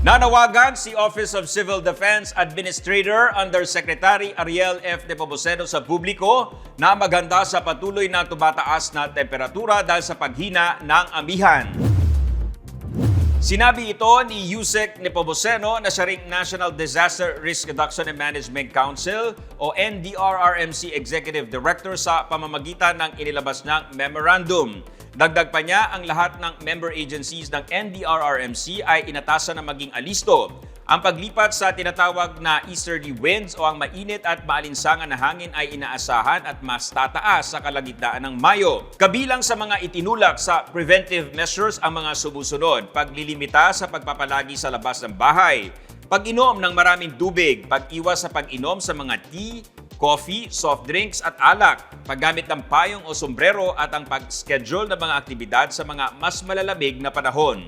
Nanawagan si Office of Civil Defense Administrator Undersecretary Ariel F. Nepomuceno sa publiko na maghanda sa patuloy na tumataas na temperatura dahil sa paghina ng amihan. Sinabi ito ni Yusek Nepomuceno na siya ring National Disaster Risk Reduction and Management Council o NDRRMC Executive Director sa pamamagitan ng inilabas ng memorandum. Dagdag pa niya, ang lahat ng member agencies ng NDRRMC ay inatasan na maging alisto. Ang paglipat sa tinatawag na easterly winds o ang mainit at maalinsangan na hangin ay inaasahan at mas tataas sa kalagitnaan ng Mayo. Kabilang sa mga itinulak sa preventive measures ang mga sumusunod: paglilimita sa pagpapalagi sa labas ng bahay, pag-inom ng maraming tubig, pag-iwas sa pag-inom sa mga tea, coffee, soft drinks at alak, paggamit ng payong o sombrero at ang pag-schedule ng mga aktibidad sa mga mas malalamig na panahon.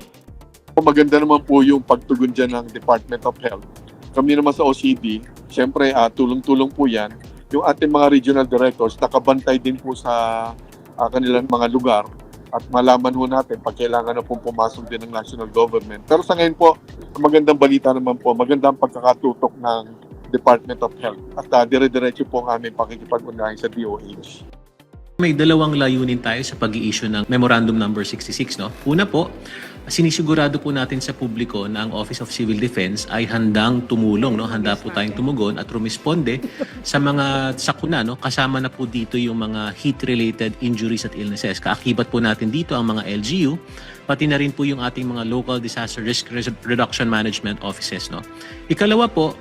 Maganda naman po yung pagtugon dyan ng Department of Health. Kami naman sa OCD, siyempre tulong-tulong po yan. Yung ating mga regional directors, nakabantay din po sa kanilang mga lugar at malaman po natin pag kailangan na pong pumasok din ng national government. Pero sa ngayon po, magandang balita naman po, magandang pagkakatutok ng Department of Health at dire-diretso po ang aming pakikipag-unahin sa DOH. May dalawang layunin tayo sa pag-i-issue ng Memorandum Number 66. No? Una po, sinisigurado po natin sa publiko na ang Office of Civil Defense ay handang tumulong, no? Handa po tayong tumugon at rumisponde sa mga sakuna. No? Kasama na po dito yung mga heat-related injuries at illnesses. Kaakibat po natin dito ang mga LGU, pati na rin po yung ating mga Local Disaster Risk Reduction Management Offices. No? Ikalawa po,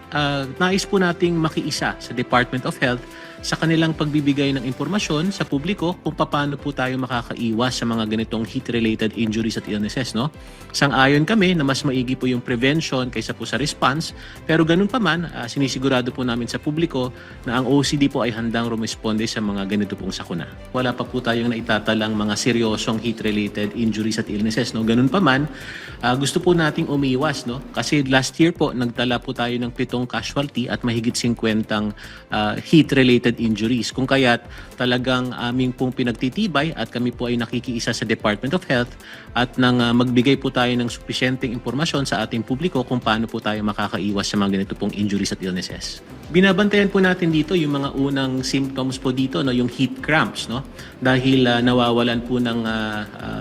nais po nating makiisa sa Department of Health sa kanilang pagbibigay ng impormasyon sa publiko kung paano po tayo makakaiwas sa mga ganitong heat-related injuries at illnesses. No? Sang-ayon kami na mas maigi po yung prevention kaysa po sa response, pero ganun pa man, sinisigurado po namin sa publiko na ang OCD po ay handang rumisponde sa mga ganito pong sakuna. Wala pa po tayong naitatalang mga seryosong heat-related injuries at illnesses. No? Ganun pa man, gusto po nating umiwas. No? Kasi last year po, nagtala po tayo ng 7 casualty at mahigit 50 heat-related injuries. Kung kaya't talagang aming pong pinagtitibay at kami po ay nakikiisa sa Department of Health at nang magbigay po tayo ng supisyenteng impormasyon sa ating publiko kung paano po tayo makakaiwas sa mga ganito pong injuries at illnesses. Binabantayan po natin dito yung mga unang symptoms po dito, no, yung heat cramps, no? Dahil nawawalan po ng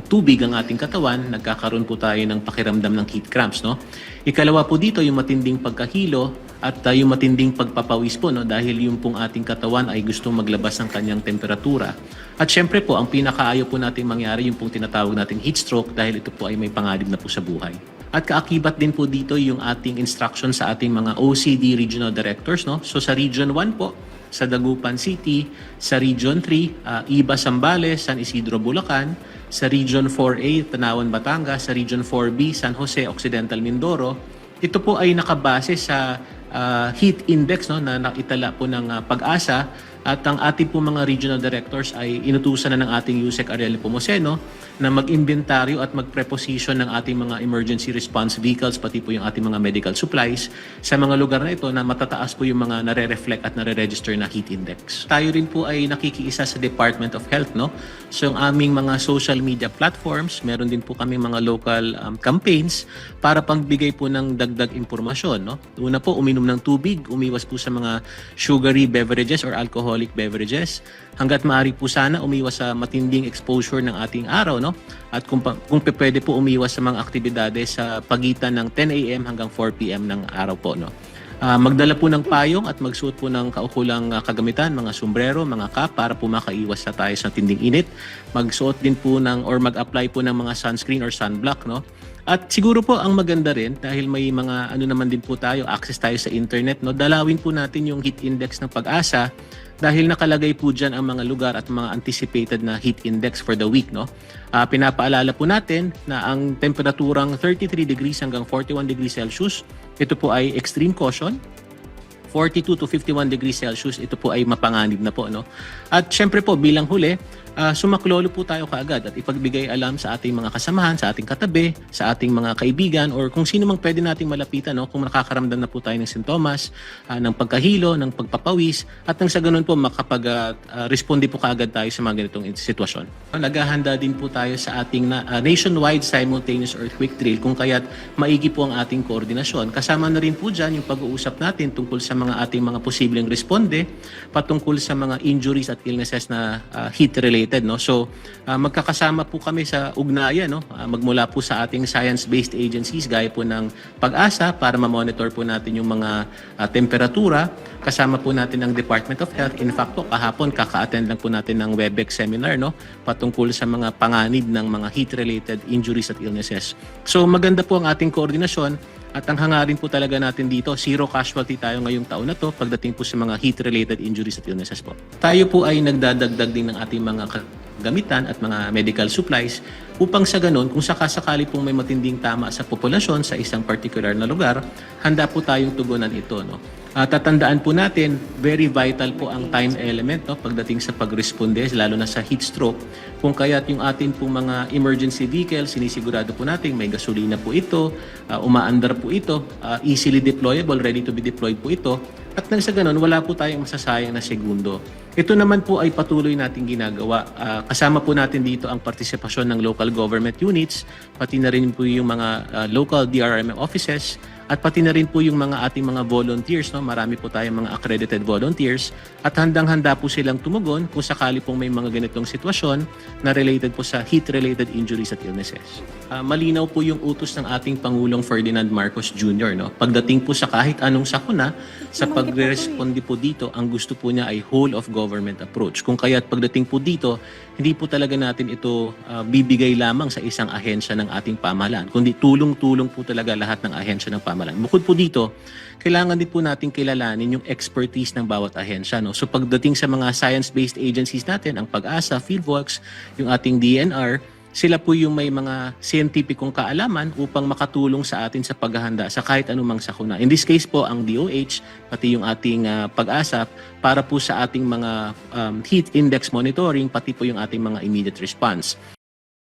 tubig ang ating katawan, nagkakaroon po tayo ng pakiramdam ng heat cramps, no? Ikalawa po dito yung matinding pagkahilo at yung matinding pagpapawis po, no, dahil yung pong ating katawan ay gustong maglabas ng kanyang temperatura. At syempre po, ang pinakaayaw po nating mangyari yung pong tinatawag nating heat stroke dahil ito po ay may panganib na po sa buhay. At kaakibat din po dito yung ating instruction sa ating mga OCD regional directors. No? So sa Region 1 po, sa Dagupan City, sa Region 3, Iba Zambales, San Isidro, Bulacan, sa Region 4A, Tanawan, Batangas, sa Region 4B, San Jose, Occidental, Mindoro. Ito po ay nakabase sa heat index, no, na naitala po ng Pag-asa, at ang ating po mga regional directors ay inutusan na ng ating Yusek Ariel Nepomuceno na mag-inventaryo at mag-preposition ng ating mga emergency response vehicles pati po yung ating mga medical supplies sa mga lugar na ito na matataas po yung mga nare-reflect at nare-register na heat index. Tayo rin po ay nakikiisa sa Department of Health, no? So yung aming mga social media platforms, meron din po kami mga local campaigns para pagbigay po ng dagdag impormasyon, no? Una po, uminom ng tubig, umiwas po sa mga sugary beverages or alcoholic beverages. Hanggat maaari po sana umiwas sa matinding exposure ng ating araw, no? At kung pwede po umiwas sa mga aktibidades sa pagitan ng 10 a.m. hanggang 4 p.m. ng araw po, no? Magdala po ng payong at magsuot po ng kaukulang kagamitan, mga sombrero, mga cap para po makaiwas sa tayo sa tinding init. Magsuot din po ng or mag-apply po ng mga sunscreen or sunblock, no? At siguro po ang maganda rin dahil may mga naman din po tayo, access tayo sa internet, no? Dalawin po natin yung heat index ng Pag-asa dahil nakalagay po dyan ang mga lugar at mga anticipated na heat index for the week, no? Pinapaalala po natin na ang temperaturang 33 degrees hanggang 41 degrees Celsius, ito po ay extreme caution. 42 to 51 degrees Celsius, ito po ay mapanganib na po, no? At syempre po, bilang huli, sumaklolo po tayo kaagad at ipagbigay alam sa ating mga kasamahan, sa ating katabi, sa ating mga kaibigan, or kung sino mang pwede nating malapitan, no? Kung nakakaramdam na po tayo ng sintomas, ng pagkahilo, ng pagpapawis, at nang sa ganun po makapag-responde po kaagad tayo sa mga ganitong sitwasyon. Naghahanda din po tayo sa ating nationwide simultaneous earthquake drill, kung kaya't maigi po ang ating koordinasyon. Kasama na rin po dyan yung pag-uusap natin tungkol sa mga ating mga posibleng responde, patungkol sa mga injuries at illnesses na heat-related. No? So, magkakasama po kami sa ugnayan, no? Magmula po sa ating science-based agencies gaya po ng Pag-asa para ma-monitor po natin yung mga temperatura. Kasama po natin ang Department of Health. In fact po, kahapon kaka-attend lang po natin ng WebEx seminar, no? Patungkol sa mga panganib ng mga heat-related injuries at illnesses. So, maganda po ang ating koordinasyon. At ang hangarin po talaga natin dito, zero casualty tayo ngayong taon na to pagdating po sa mga heat-related injuries at illnesses po. Tayo po ay nagdadagdag din ng ating mga gamitan at mga medical supplies upang sa ganun, kung sakasakali pong may matinding tama sa populasyon sa isang particular na lugar, handa po tayong tugunan ito. No? Tatandaan po natin, very vital po ang time element, no, pagdating sa pagresponde, lalo na sa heat stroke. Kung kaya't yung atin pong mga emergency vehicles, sinisigurado po natin may gasolina po ito, umaandar po ito, easily deployable, ready to be deployed po ito. At nang sa ganun, wala po tayong masasayang na segundo. Ito naman po ay patuloy nating ginagawa. Kasama po natin dito ang partisipasyon ng local government units, pati na rin po yung mga local DRRMM offices, at pati na rin po yung mga ating mga volunteers. No? Marami po tayong mga accredited volunteers at handang-handa po silang tumugon kung sakali pong may mga ganitong sitwasyon na related po sa heat-related injuries at illnesses. Malinaw po yung utos ng ating Pangulong Ferdinand Marcos Jr. No? Pagdating po sa kahit anong sakuna, sa pagre-responde po dito, ang gusto po niya ay whole of government approach. Kung kaya't pagdating po dito, hindi po talaga natin ito bibigay lamang sa isang ahensya ng ating pamahalaan, kundi tulong-tulong po talaga lahat ng ahensya ng pamahalaan. Bukod po dito, kailangan din po natin kilalanin yung expertise ng bawat ahensya. No? So pagdating sa mga science-based agencies natin, ang Pag-asa, PhilVolcs, yung ating DNR, sila po yung may mga scientificong kaalaman upang makatulong sa atin sa paghahanda sa kahit anumang sakuna. In this case po, ang DOH, pati yung ating Pag-asa, para po sa ating mga heat index monitoring, pati po yung ating mga immediate response.